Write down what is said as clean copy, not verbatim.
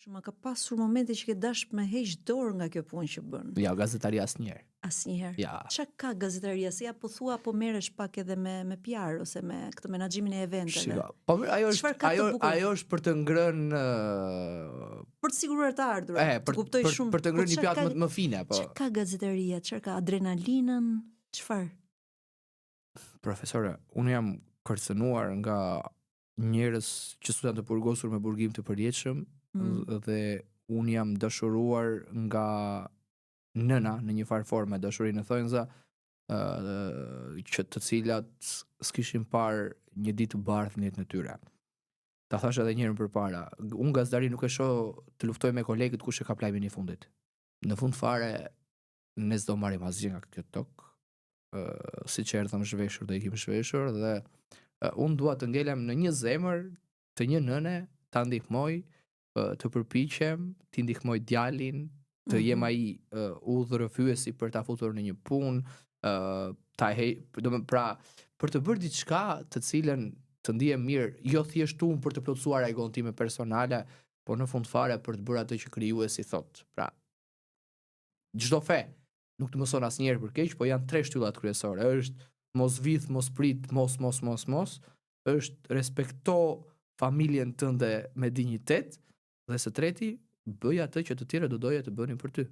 Që ma ka pasur momente që ke dash me heq dorë nga kjo punë që bën. Ja, gazetaria asnjëherë. Asnjëherë. Ja. Çka ka gazetaria? Se ja po thua po merresh pak edhe me PR ose me këtë menaxhimin e eventeve. Shiko, po ajo Çfarë është ka të bukur? ajo është për të ngrënë Për të siguruar të ardhurat. për të kuptoj shumë. për të ngrënë një pjatë më fine, po. Çka ka gazetaria? Çfarë ka adrenalinën? Çfarë? Profesore, unë jam kërcënuar nga njerëz që janë të burgosur me burgim të përjetshëm dhe unë jam dashuruar nga nëna në një farë forme, dashurinë thonjza, që të cilat s'kishin parë një ditë të bardhë në jetën e tyre. Ta thash edhe një herë përpara, unë gazetari nuk e shoh të luftoj me kolegët kush e ka plajmin e fundit. Në fund fare ne s'do marrim asgjë nga kjo tokë. Siç erdhëm zhveshur do ikim zhveshur dhe unë dua të ngelem në një zemër të një nëne, ta ndihmoj, të përpiqem, t'i ndihmoj djalin, të jem ai udhërrëfyesi për ta futur në një punë, pra për të bërë diçka të cilën të ndihem mirë, jo thjesht unë për të plotësuar argëtimin time personale, por në fund fare për të bërë atë që krijuesi thot. Pra, çdo fe nuk të mëson asnjëherë për keq, po janë 3 shtyllat kryesore. Është mos vidh, mos prit, mos, është respekto familjen tënde me dinjitet, dhe së treti, bëj atë që të tjerët do doje të bënin për ty.